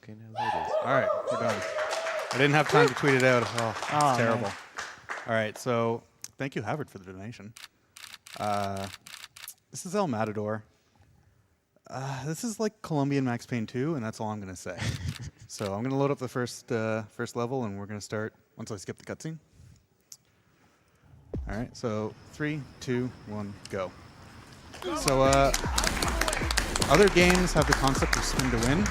Okay, now there it is. All right, we're done. I didn't have time to tweet it out. Oh, it's terrible. Man. All right, so thank you, Havard, for the donation. This is El Matador. This is like Colombian Max Payne 2, and that's all I'm going to say. So I'm going to load up the first level, and we're going to start once I skip the cutscene. All right, so 3, 2, 1, go. So other games have the concept of spin to win.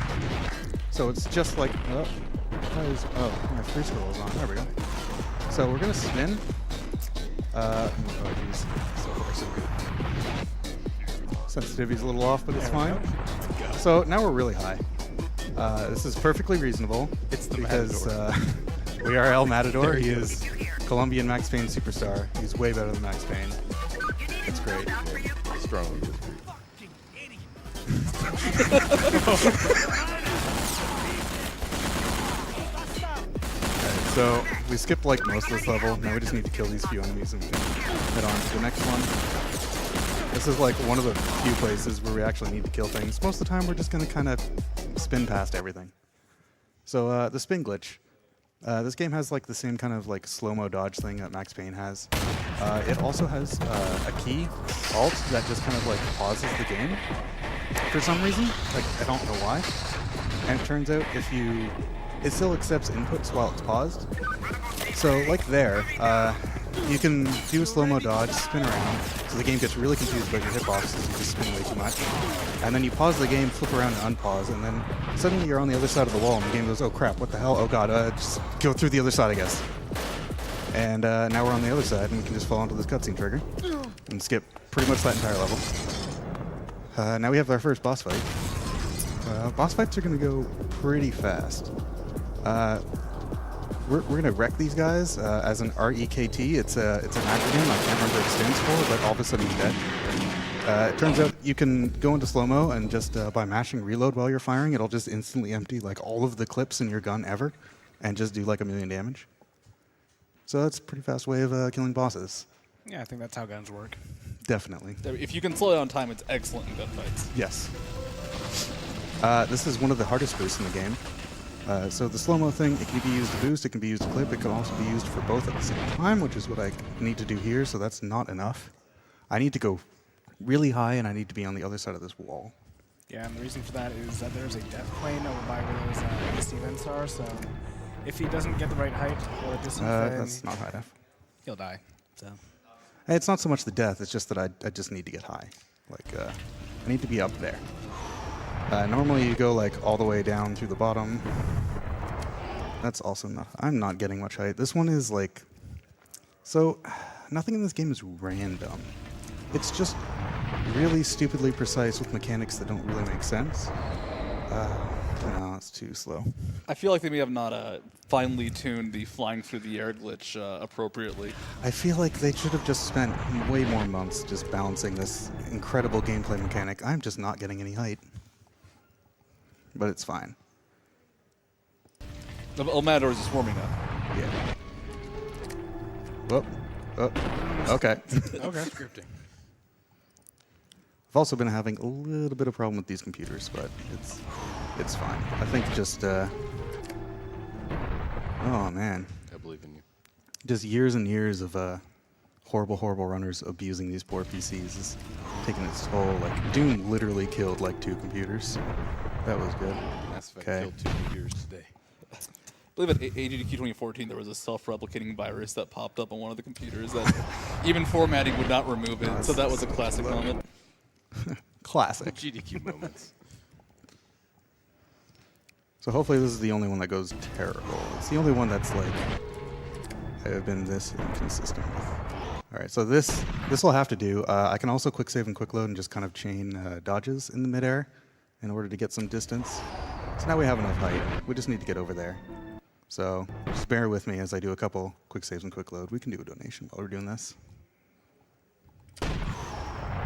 So it's just like, my free scrolls on. There we go. So we're going to spin. Oh, geez. So far, so good. Sensitivity's a little off, but it's fine. So now we're really high. This is perfectly reasonable. It's the because Matador. We are El Matador. He is Colombian Max Payne superstar. He's way better than Max Payne. It's great. Strongly. So we skipped like most of this level. Now we just need to kill these few enemies and we can head on to the next one. This is like one of the few places where we actually need to kill things. Most of the time we're just going to kind of spin past everything. So the spin glitch. This game has like the same kind of like slow-mo dodge thing that Max Payne has. It also has a key, Alt, that just kind of like pauses the game for some reason. Like, I don't know why. And it turns out it still accepts inputs while it's paused. So like there, you can do a slow-mo dodge, spin around, so the game gets really confused about your hitboxes, you just spin way too much. And then you pause the game, flip around and unpause, and then suddenly you're on the other side of the wall and the game goes, oh crap, what the hell, oh god, just go through the other side I guess. And now we're on the other side and we can just fall onto this cutscene trigger and skip pretty much that entire level. Now we have our first boss fight. Boss fights are going to go pretty fast. We're going to wreck these guys as an REKT. It's an acronym. I can't remember what it stands for, but all of a sudden he's dead. It turns out you can go into slow-mo and just by mashing reload while you're firing, it'll just instantly empty like all of the clips in your gun ever and just do like 1 million damage. So that's a pretty fast way of killing bosses. Yeah, I think that's how guns work. Definitely. If you can slow down time, it's excellent in gunfights. Yes. This is one of the hardest boosts in the game. So the slow-mo thing, it can be used to boost, it can be used to clip, it can also be used for both at the same time, which is what I need to do here, so that's not enough. I need to go really high, and I need to be on the other side of this wall. Yeah, and the reason for that is that there's a death plane over by where those NPC events are, so if he doesn't get the right height or distance, then That's not high enough. he'll die. So It's not so much the death, it's just that I just need to get high. Like, I need to be up there. Normally you go like all the way down through the bottom. That's also not, I'm not getting much height. This one is like, so nothing in this game is random. It's just really stupidly precise with mechanics that don't really make sense. No, it's too slow. I feel like they may have not finely tuned the flying through the air glitch appropriately. I feel like they should have just spent way more months just balancing this incredible gameplay mechanic. I'm just not getting any height. But it's fine. El Matador is just warming up. Yeah. Whoop. Oh. Okay. okay. Scripting. I've also been having a little bit of problem with these computers, but it's fine. I think just oh man. I believe in you. Just years and years of horrible runners abusing these poor PCs is taking its toll. Like Doom literally killed like 2 computers. That was good. Mass Effect Okay. killed 2 computers today. I believe at AGDQ 2014 there was a self-replicating virus that popped up on one of the computers that even formatting would not remove it. So that was a classic moment. Classic. GDQ moments. So hopefully this is the only one that goes terrible. It's the only one that's like I've been this inconsistent with. All right, so this will have to do. I can also quick save and quick load and just kind of chain dodges in the midair in order to get some distance. So now we have enough height. We just need to get over there. So just bear with me as I do a couple quick saves and quick load. We can do a donation while we're doing this.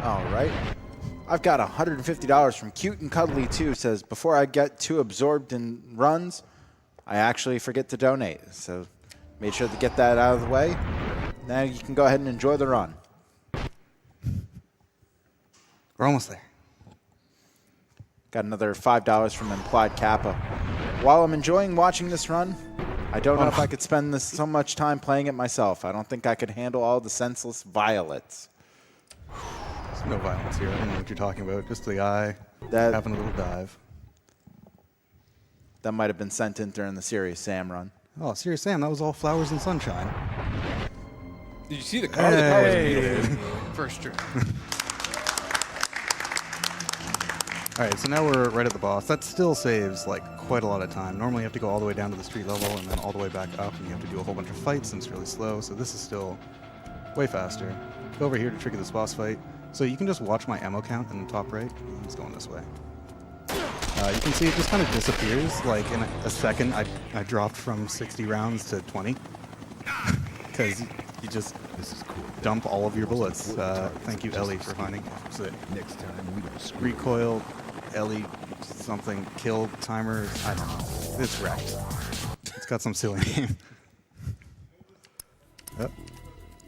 All right. I've got $150 from Cute and Cuddly 2. Says, before I get too absorbed in runs, I actually forget to donate. So made sure to get that out of the way. Now you can go ahead and enjoy the run. We're almost there. Got another $5 from Implied Kappa. while I'm enjoying watching this run, I don't know if I could spend so much time playing it myself. I don't think I could handle all the senseless violets. There's no violence here. I don't know what you're talking about. Just the eye having a little dive. That might have been sent in during the Serious Sam run. Oh, Serious Sam, that was all flowers and sunshine. Did you see the car? The car was beautiful. First turn. All right, so now we're right at the boss. That still saves like quite a lot of time. Normally you have to go all the way down to the street level and then all the way back up, and you have to do a whole bunch of fights, and it's really slow. So this is still way faster. Go over here to trigger this boss fight. So you can just watch my ammo count in the top right. It's going this way. You can see it just kind of disappears. Like in a second, I dropped from 60 rounds to 20 because you just dump all of your bullets. Thank you, Ellie, for finding it. Next time we don't screw. Recoil, Ellie, something, kill timer. I don't know. It's wrecked. It's got some silly name. Oh,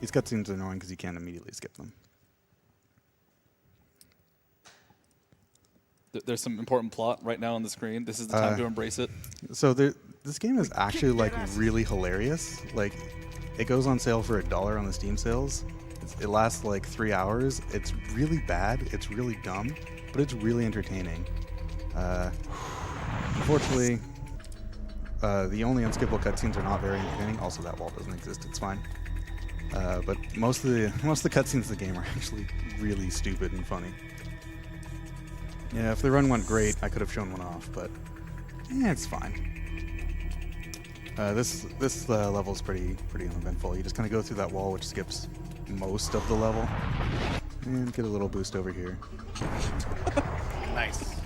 these cutscenes are annoying because you can't immediately skip them. There's some important plot right now on the screen. This is the time to embrace it. So this game is actually like really hilarious. Like, it goes on sale for $1 on the Steam sales. It lasts like 3 hours. It's really bad. It's really dumb, but it's really entertaining. Unfortunately, the only unskippable cutscenes are not very entertaining. Also, that wall doesn't exist. It's fine. But most of the cutscenes of the game are actually really stupid and funny. Yeah, if the run went great, I could have shown one off, but it's fine. This level is pretty uneventful. You just kind of go through that wall, which skips most of the level, and get a little boost over here. Nice.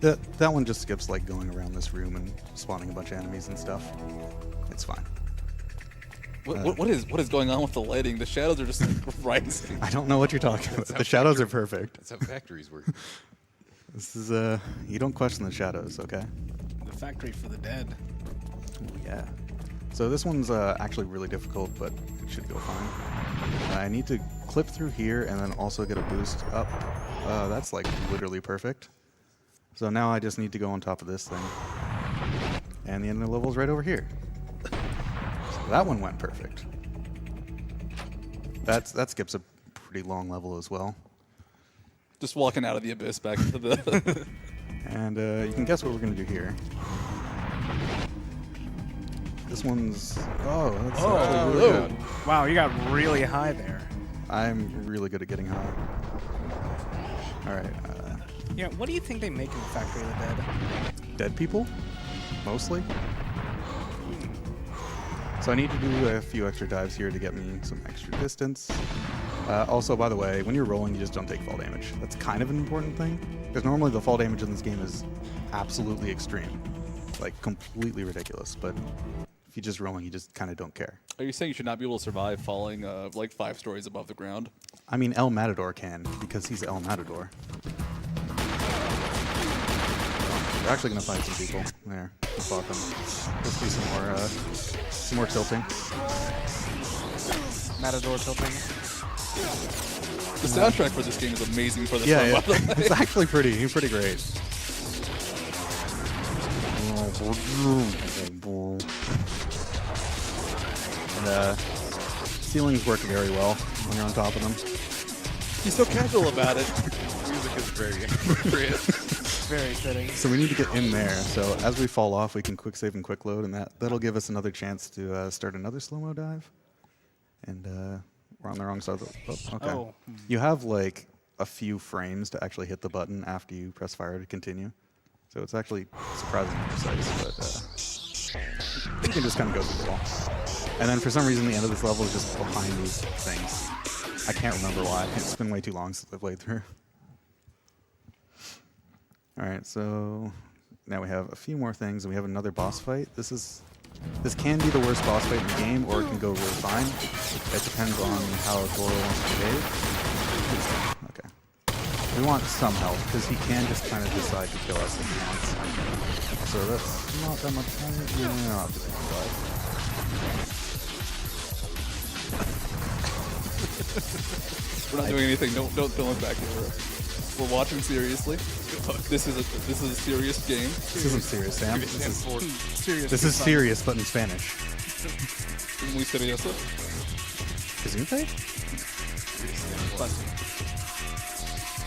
That one just skips like going around this room and spawning a bunch of enemies and stuff. It's fine. What is going on with the lighting? The shadows are just rising. I don't know what you're talking about. The shadows are perfect. That's how factories work. This is you don't question the shadows, okay? The factory for the dead. Yeah. So this one's actually really difficult, but it should go fine. I need to clip through here and then also get a boost up. That's like literally perfect. So now I just need to go on top of this thing. And the end of the level's right over here. So that one went perfect. That skips a pretty long level as well. Just walking out of the abyss back into the... And you can guess what we're going to do here. This one's... Oh, that's actually really good. Wow, you got really high there. I'm really good at getting high. All right. Yeah, what do you think they make in the Factory of the Dead? Dead people, mostly. So I need to do a few extra dives here to get me some extra distance. Also, by the way, when you're rolling, you just don't take fall damage. That's kind of an important thing, because normally the fall damage in this game is absolutely extreme, like completely ridiculous. But if you're just rolling, you just kind of don't care. Are you saying you should not be able to survive falling like 5 stories above the ground? I mean, El Matador can, because he's El Matador. We're actually going to find some people. There, fuck them. Let's do some more tilting. Matador tilting. The soundtrack for this game is amazing for this Yeah, one, by the way. it's actually pretty great. And ceilings work very well when you're on top of them. He's so casual about it. Music is very appropriate. Very fitting. So we need to get in there. So as we fall off, we can quick save and quick load, and that'll give us another chance to start another slow-mo dive. And we're on the wrong side of the... Oh, okay. Oh. You have like a few frames to actually hit the button after you press fire to continue. So it's actually surprisingly precise, but you can just kind of go through the wall. And then for some reason, the end of this level is just behind these things. I can't remember why. It's been way too long since I played through. All right, so now we have a few more things, and we have another boss fight. This can be the worst boss fight in the game, or it can go really fine. It depends on how Goro wants to behave. Okay. We want some help, because he can just kind of decide to kill us if he wants. So that's not that much time. No, I'll just We're not doing anything. Don't look back here. We're watching seriously. This is a serious game. This isn't serious, Sam. Serious. This is serious, but in Spanish. Muy serioso. Gesundheit?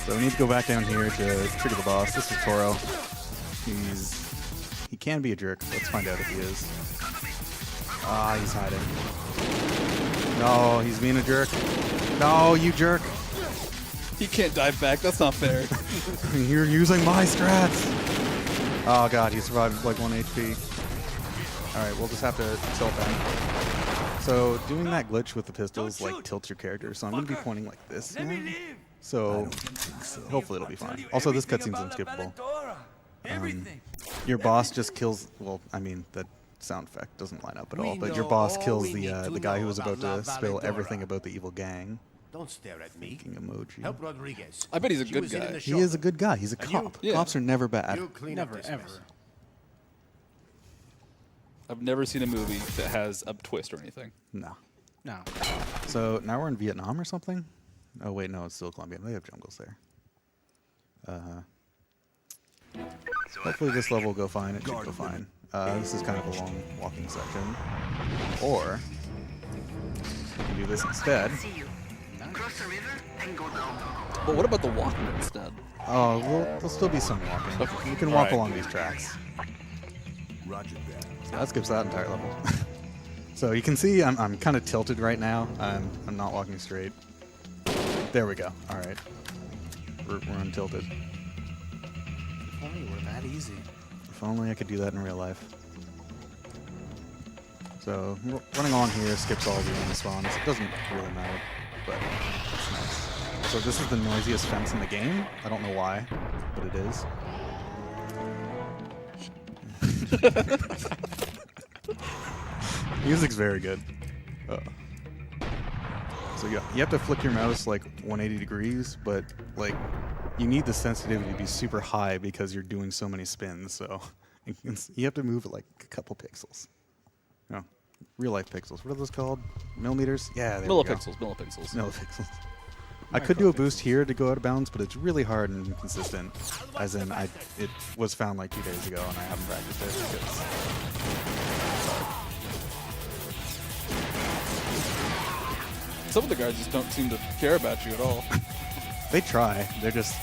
So we need to go back down here to trigger the boss. This is Toro. He can be a jerk. Let's find out if he is. Ah, he's hiding. No, he's being a jerk. No, you jerk. He can't dive back. That's not fair. You're using my strats. Oh god, he survived with like 1 HP. Alright, we'll just have to tilt then. So doing that glitch with the pistols like tilts your character, so I'm going to be pointing like this now. So hopefully it'll be fine. Also, this cutscene's unskippable. Your boss just kills, well, I mean, the sound effect doesn't line up at all, but your boss kills the guy who was about to spill everything about the evil gang. Don't stare at me. Making emoji. Help Rodriguez. I bet he's a She good was in guy. the He shop. is a good guy. He's a And you? cop. Yeah. Cops are never bad. You clean up Never, this ever. mess. I've never seen a movie that has a twist or anything. No. No. So now we're in Vietnam or something? Oh wait, no, it's still Colombia. They have jungles there. Hopefully this level will go fine. It should go fine. This is kind of a long walking section. Or we can do this instead. But what about the walking instead? Oh, well, there'll still be some walking. Okay. You can walk Alright. along these tracks. Roger that. So that skips that entire level. So you can see I'm kind of tilted right now. I'm not walking straight. There we go. All right. We're untilted. If only it were that easy. If only I could do that in real life. So running along here skips all the enemy spawns. It doesn't really matter, but it's nice. So this is the noisiest fence in the game. I don't know why, but it is. Music's very good. So yeah, you have to flick your mouse like 180 degrees, but like you need the sensitivity to be super high because you're doing so many spins. So you have to move it like a couple pixels. No, real life pixels. What are those called? Millimeters? Yeah, there we go. Millipixels. Millipixels. I could do a boost here to go out of bounds, but it's really hard and inconsistent. As in, it was found like 2 days ago, and I haven't practiced it because. Some of the guys just don't seem to care about you at all. They try. They're just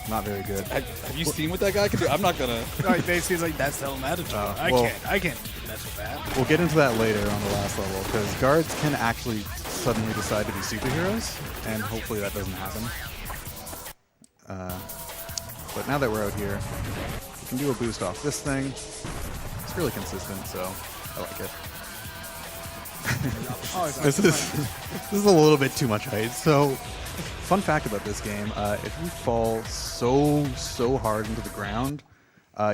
not very good. Have you seen what that guy can do? I'm not gonna. Like basically, it's like that's El Matador. I well- can't mess with that. We'll get into that later on the last level, because guards can actually suddenly decide to be superheroes, and hopefully that doesn't happen. But now that we're out here, we can do a boost off this thing. It's really consistent, so I like it. This is a little bit too much height. So, fun fact about this game: if you fall so hard into the ground,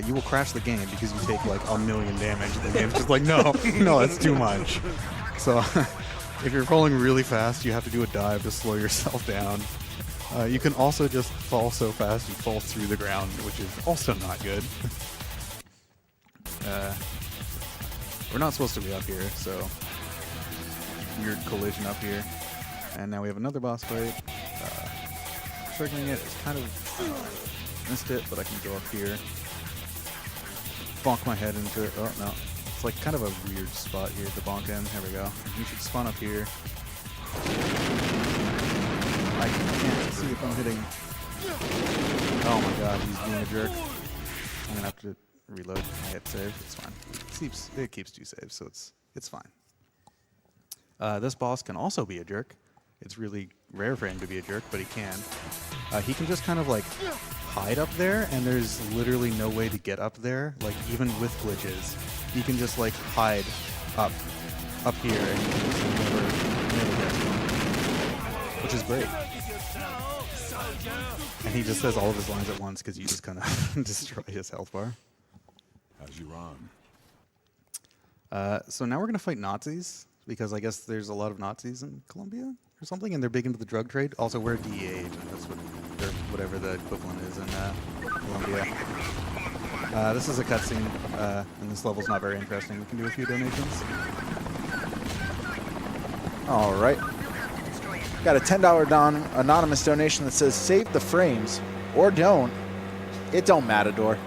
you will crash the game because you take like 1,000,000 damage. The game's just like, no, that's too much. So, if you're falling really fast, you have to do a dive to slow yourself down. You can also just fall so fast you fall through the ground, which is also not good. We're not supposed to be up here, so weird collision up here. And now we have another boss fight. Triggering it is kind of missed it, but I can go up here. Bonk my head into it. Oh no. It's like kind of a weird spot here to bonk in. There we go. You should spawn up here. I can't see if I'm hitting. Oh my god, he's being a jerk. I'm gonna have to reload my hit save. It's fine. It keeps 2 saves, so it's fine. This boss can also be a jerk. It's really rare for him to be a jerk, but he can. He can just kind of like hide up there, and there's literally no way to get up there. Like even with glitches, you can just like hide up here, and you can just never get to him, which is great. And he just says all of his lines at once because you just kind of destroy his health bar. How's your arm? So now we're gonna fight Nazis, because I guess there's a lot of Nazis in Colombia or something, and they're big into the drug trade. Also, we're a DEA agent. That's what, or whatever the equivalent is in Colombia. This is a cutscene, and this level's not very interesting. We can do a few donations. All right. Got a $10 anonymous donation that says, save the frames. Or don't. It don't, Matador.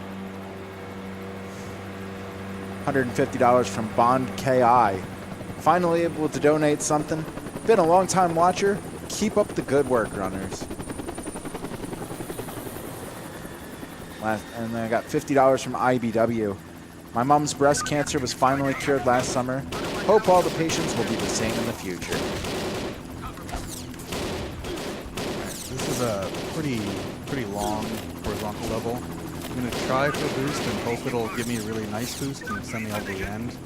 $150 from Bond KI. Finally able to donate something. Been a long time watcher. Keep up the good work, runners. And then I got $50 from IBW. My mom's breast cancer was finally cured last summer. Hope all the patients will be the same in the future. This is a pretty long horizontal level. I'm going to try for a boost and hope it'll give me a really nice boost and send me all to the end.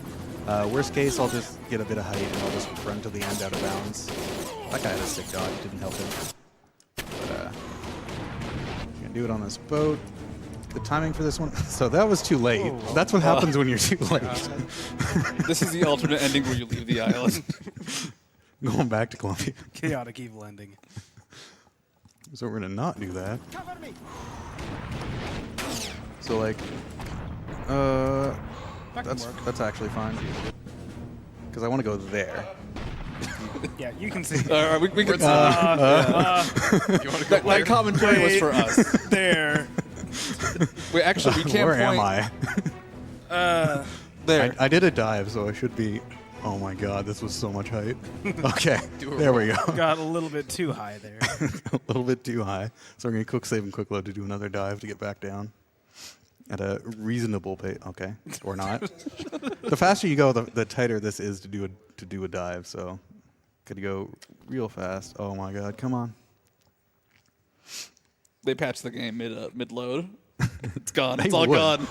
Worst case, I'll just get a bit of height and I'll just run to the end out of bounds. That guy had a stick dodge, didn't help him. But you can do it on this boat. The timing for this one, so that was too late. That's what happens when you're too late. This is the alternate ending where you leave the island. Going back to Columbia. Chaotic evil ending. So we're gonna not do that. So like, that's actually fine. Because I want to go there. Yeah, you can see. All right, we can. You want to go That commentary was for us. There. Wait, actually, we can't Where point. am I? There. I did a dive, so I should be. Oh my god, this was so much height. Okay, there we go. Got a little bit too high there. A little bit too high. So we're going to quick save and quick load to do another dive to get back down at a reasonable pace. Okay, or not. The faster you go, the tighter this is to do a dive. So got to go real fast. Oh my god, come on. They patched the game mid load. It's gone. They It's all would. gone.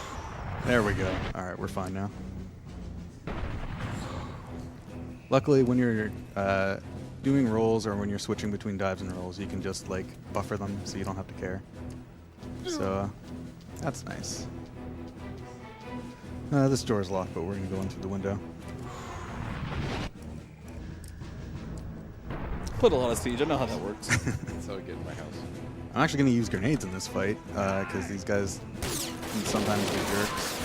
There we go. All right, we're fine now. Luckily, when you're doing rolls or when you're switching between dives and rolls, you can just like buffer them so you don't have to care. So that's nice. This door is locked, but we're gonna go in through the window. Put a lot of siege. I know how that works. That's how I get in my house. I'm actually gonna use grenades in this fight because these guys can sometimes be jerks.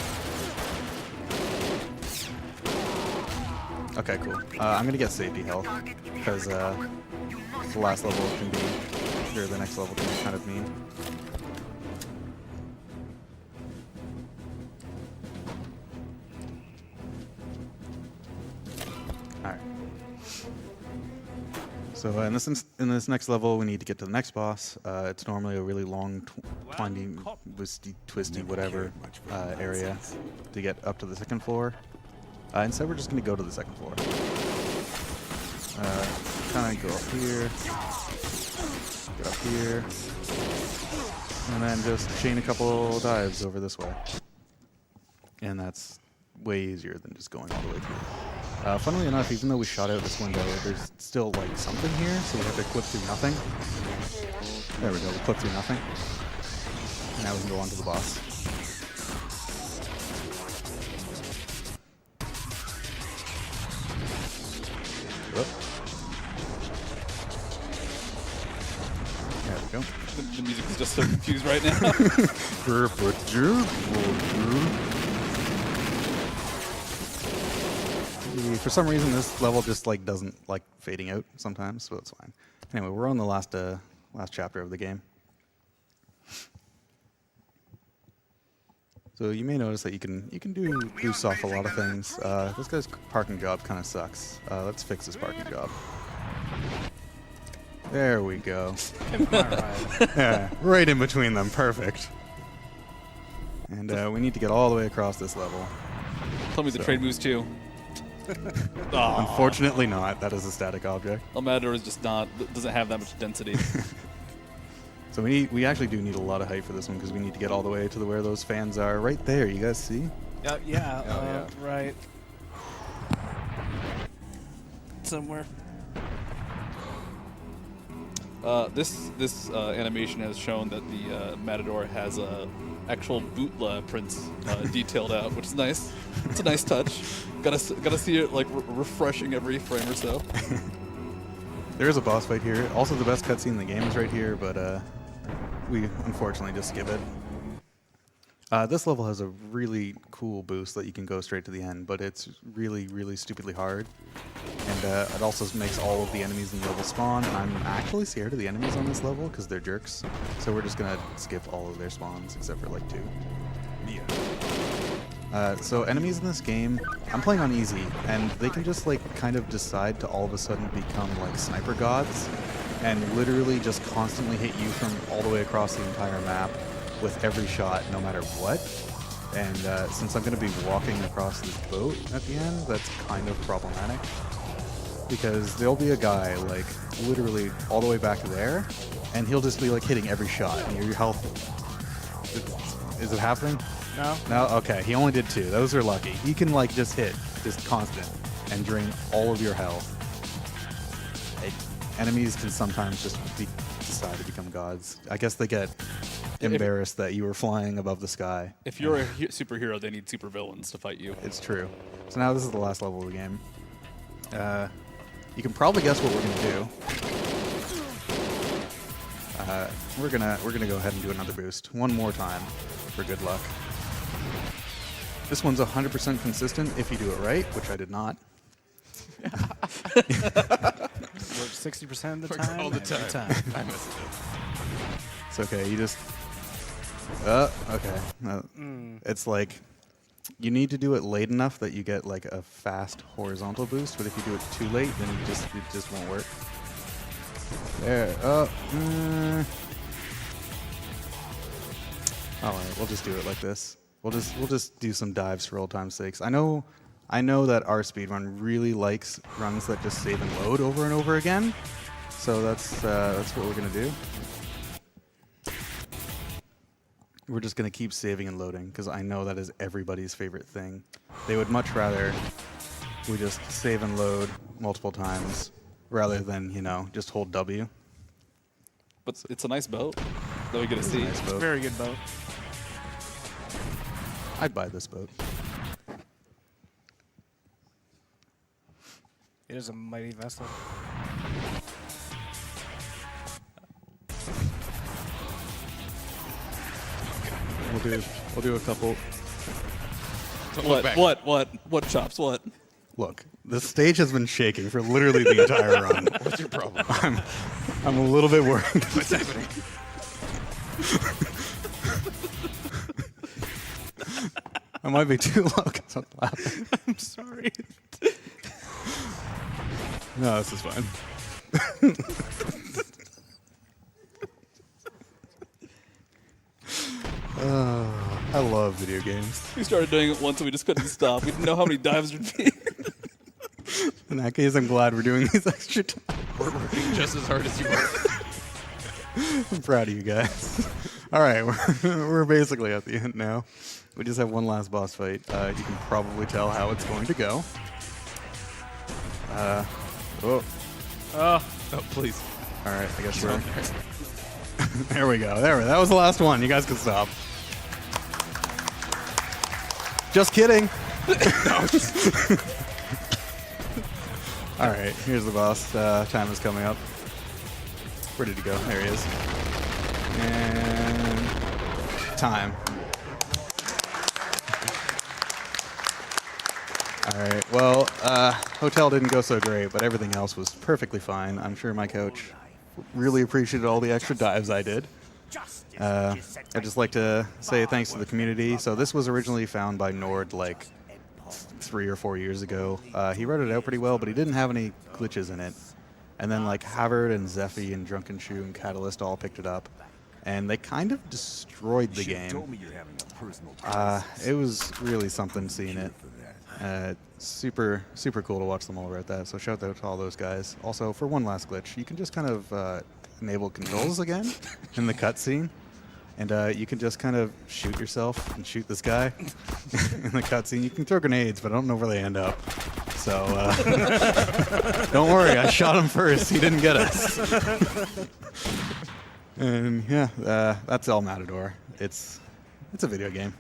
Okay, cool. I'm gonna get safety health because the last level can be, or the next level can be kind of mean. All right. So in this next level, we need to get to the next boss. It's normally a really long, twisty, twisty, whatever area to get up to the second floor. Instead, we're just going to go to the second floor. Kind of go up here, get up here, and then just chain a couple dives over this way. And that's way easier than just going all the way through. Funnily enough, even though we shot out this window, there's still like something here, so we have to clip through nothing. There we go, we clip through nothing. And now we can go on to the boss. Whoop. There we go. The music is just so confused right now. For some reason, this level just like doesn't like fading out sometimes, so it's fine. Anyway, we're on the last chapter of the game. So you may notice that you can do boost off a lot of things. This guy's parking job kind of sucks. Let's fix this parking job. There we go. Yeah, right in between them, perfect. And we need to get all the way across this level. Tell me the trade moves too. Unfortunately not. That is a static object. El Matador is just doesn't have that much density. So we actually do need a lot of height for this one because we need to get all the way to where those fans are. Right there, you guys see? Yeah, right. Somewhere. This animation has shown that the Matador has actual boot prints detailed out, which is nice. It's a nice touch. Gotta see it like refreshing every frame or so. There is a boss fight here. Also, the best cutscene in the game is right here, but we unfortunately just skip it. This level has a really cool boost that you can go straight to the end, but it's really, really stupidly hard. And it also makes all of the enemies in the level spawn. And I'm actually scared of the enemies on this level because they're jerks. So we're just gonna skip all of their spawns except for like 2. So enemies in this game, I'm playing on easy, and they can just like kind of decide to all of a sudden become like sniper gods, and literally just constantly hit you from all the way across the entire map with every shot, no matter what. And since I'm going to be walking across this boat at the end, that's kind of problematic. Because there'll be a guy, like, literally all the way back there, and he'll just be, like, hitting every shot. And your health... Is it happening? No. No? Okay, he only did 2. Those are lucky. He can, like, just hit, just constant, and drain all of your health. Enemies can sometimes just decide to become gods. I guess they get embarrassed that you were flying above the sky. If you're a superhero, they need supervillains to fight you. It's true. So now this is the last level of the game. You can probably guess what we're gonna do. We're gonna go ahead and do another boost one more time for good luck. This one's 100% consistent if you do it right, which I did not. Works 60% of the Works time. all the every time. I missed it. It's okay. You just. Okay. It's like you need to do it late enough that you get like a fast horizontal boost, but if you do it too late, then it just won't work. There. All right. We'll just do it like this. We'll just do some dives for old time's sakes. I know that our speedrun really likes runs that just save and load over and over again. So that's what we're gonna do. We're just gonna keep saving and loading because I know that is everybody's favorite thing. They would much rather we just save and load multiple times rather than, just hold W. But it's a nice boat that we get to see. Nice boat. Very good boat. I'd buy this boat. It is a mighty vessel. We'll do a couple. Don't look back. What chops? What? Look, the stage has been shaking for literally the entire run. What's your problem? I'm a little bit worried. What's happening? I might be too low because I'm laughing. I'm sorry. No, this is fine. I love video games. We started doing it once and we just couldn't stop. We didn't know how many dives there'd be. In that case, I'm glad we're doing these extra times. We're working just as hard as you are. I'm proud of you guys. All right, we're basically at the end now. We just have one last boss fight. You can probably tell how it's going to go. Oh, please. All right, I guess we're... There we go. That was the last one. You guys can stop. Just kidding. All right, here's the boss. Time is coming up. Where did he go? There he is. And time. All right. Well, hotel didn't go so great, but everything else was perfectly fine. I'm sure my coach really appreciated all the extra dives I did. I'd just like to say thanks to the community. So this was originally found by Nord like 3 or 4 years ago. He wrote it out pretty well, but he didn't have any glitches in it. And then like Havard and Zephy and Drunken Shoe and Catalyst all picked it up. And they kind of destroyed the game. It was really something seeing it. Super cool to watch them all write that. So shout out to all those guys. Also, for one last glitch, you can just kind of enable controls again in the cutscene. And you can just kind of shoot yourself and shoot this guy in the cutscene. You can throw grenades, but I don't know where they end up. So don't worry, I shot him first. He didn't get us. And yeah, that's all Matador. It's a video game.